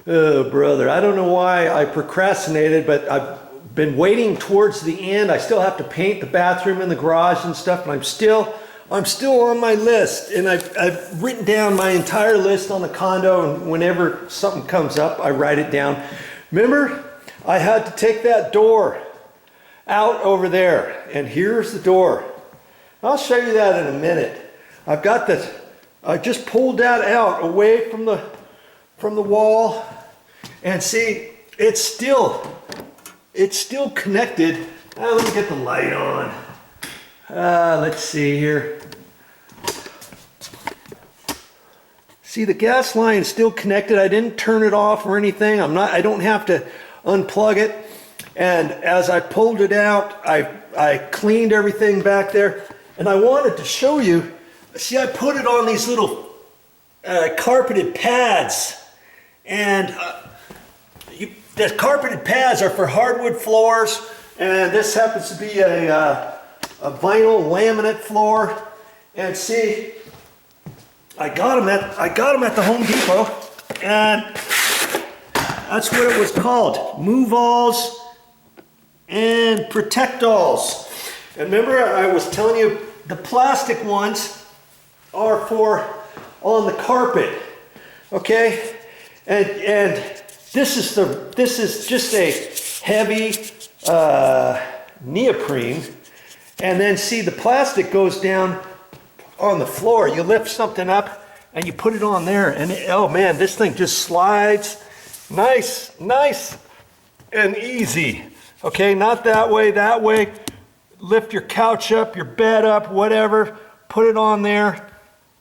Oh, brother, I don't know why I procrastinated, but I've been waiting towards the end. I still have to paint the bathroom and the garage and stuff, and I'm still on my list. And I've written down my entire list on the condo, and whenever something comes up, I write it down. Remember, I had to take that door out over there, and here's the door. I'll show you that in a minute. I just pulled that out away from the wall, and see, it's still connected. Let me get the light on. Let's see here. See, the gas line is still connected. I didn't turn it off or anything. I don't have to unplug it. And as I pulled it out, I cleaned everything back there, and I wanted to show you. See, I put it on these little carpeted pads, and the carpeted pads are for hardwood floors, and this happens to be a vinyl laminate floor. And see, I got them at the Home Depot, and that's what it was called: Move-Alls and Protect-Alls. And remember, I was telling you the plastic ones are for on the carpet, okay? And this is just a heavy neoprene, and then see, the plastic goes down on the floor. You lift something up and you put it on there, and oh man, this thing just slides nice and easy. Okay, not that way, that way. Lift your couch up, your bed up, whatever, put it on there,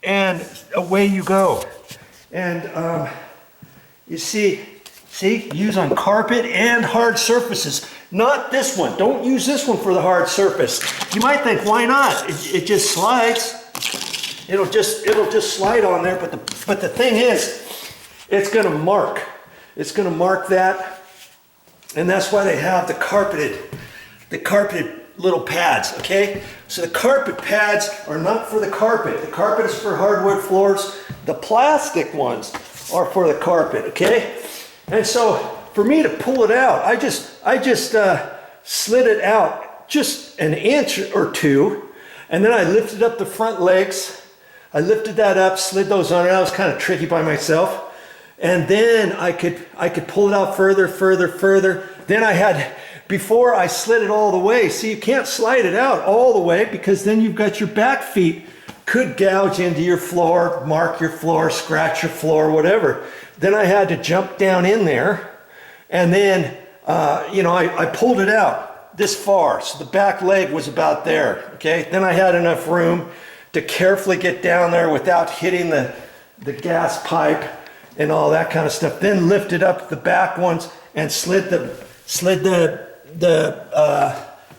and away you go. And you see, use on carpet and hard surfaces. Not this one. Don't use this one for the hard surface. You might think, why not? It just slides. It'll just slide on there. But the thing is, it's going to mark. It's going to mark that, and that's why they have the carpeted little pads. Okay. So the carpet pads are not for the carpet. The carpet is for hardwood floors. The plastic ones are for the carpet. Okay. And so for me to pull it out, I just slid it out just an inch or two, and then I lifted up the front legs. I lifted that up, slid those on, and I was kind of tricky by myself. And then I could pull it out further. Then before I slid it all the way, see, you can't slide it out all the way, because then you've got your back feet could gouge into your floor, mark your floor, scratch your floor, whatever. Then I had to jump down in there, and then, I pulled it out this far. So the back leg was about there, okay? Then I had enough room to carefully get down there without hitting the gas pipe and all that kind of stuff. Then lifted up the back ones and slid the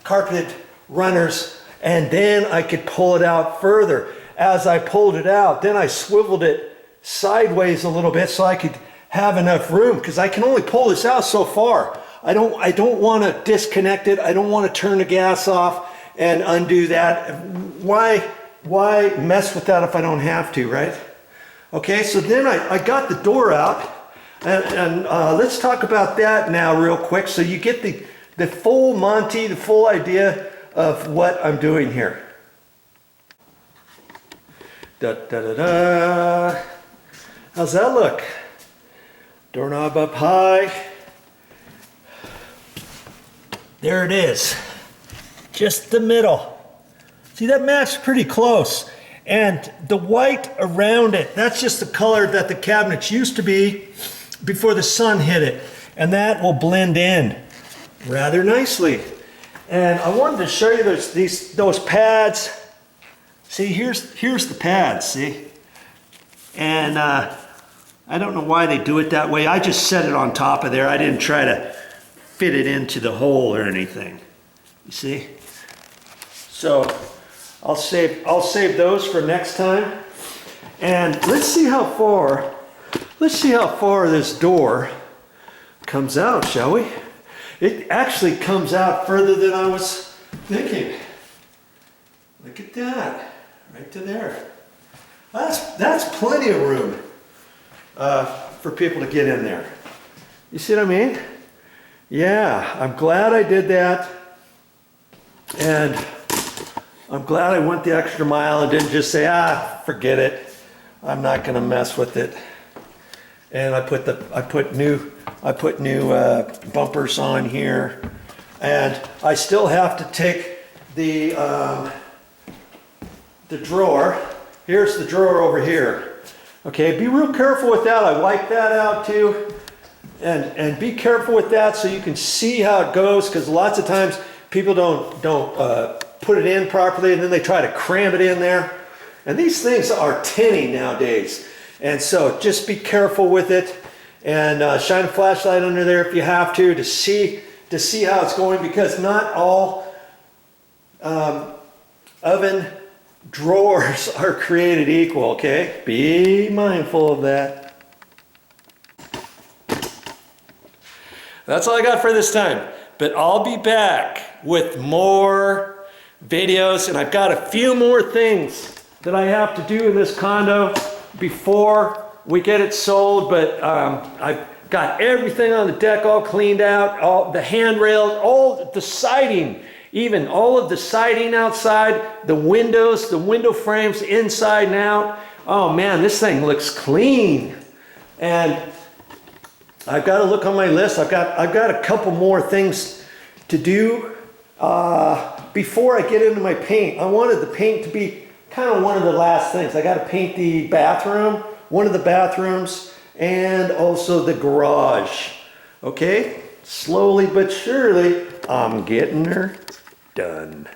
carpeted runners, and then I could pull it out further. As I pulled it out, then I swiveled it sideways a little bit so I could have enough room, because I can only pull this out so far. I don't want to disconnect it. I don't want to turn the gas off and undo that. Why mess with that if I don't have to, right? Okay, so then I got the door out, and let's talk about that now real quick, so you get the full Monty, the full idea of what I'm doing here. Da-da-da-da. How's that look? Doorknob up high. There it is. Just the middle. See, that matched pretty close. And the white around it, that's just the color that the cabinets used to be before the sun hit it. And that will blend in rather nicely. And I wanted to show you those pads. See, here's the pads, see? And I don't know why they do it that way. I just set it on top of there. I didn't try to fit it into the hole or anything. You see? So I'll save those for next time. And let's see how far this door comes out, shall we? It actually comes out further than I was thinking. Look at that, right to there. That's plenty of room for people to get in there. You see what I mean? Yeah, I'm glad I did that. And I'm glad I went the extra mile and didn't just say, forget it. I'm not gonna mess with it. And I put new bumpers on here. And I still have to take the drawer. Here's the drawer over here. Okay, be real careful with that. I wipe that out too. And be careful with that so you can see how it goes, because lots of times people don't put it in properly and then they try to cram it in there. And these things are tinny nowadays. And so just be careful with it, and shine a flashlight under there if you have to see how it's going, because not all oven drawers are created equal, okay? Be mindful of that. That's all I got for this time, but I'll be back with more videos, and I've got a few more things that I have to do in this condo before we get it sold, but I've got everything on the deck all cleaned out, all the handrails, all the siding, even all of the siding outside, the windows, the window frames inside and out. Oh man, this thing looks clean. And I've got to look on my list. I've got a couple more things to do before I get into my paint. I wanted the paint to be kind of one of the last things. I got to paint the bathroom, one of the bathrooms, and also the garage. Okay, slowly but surely, I'm getting her done.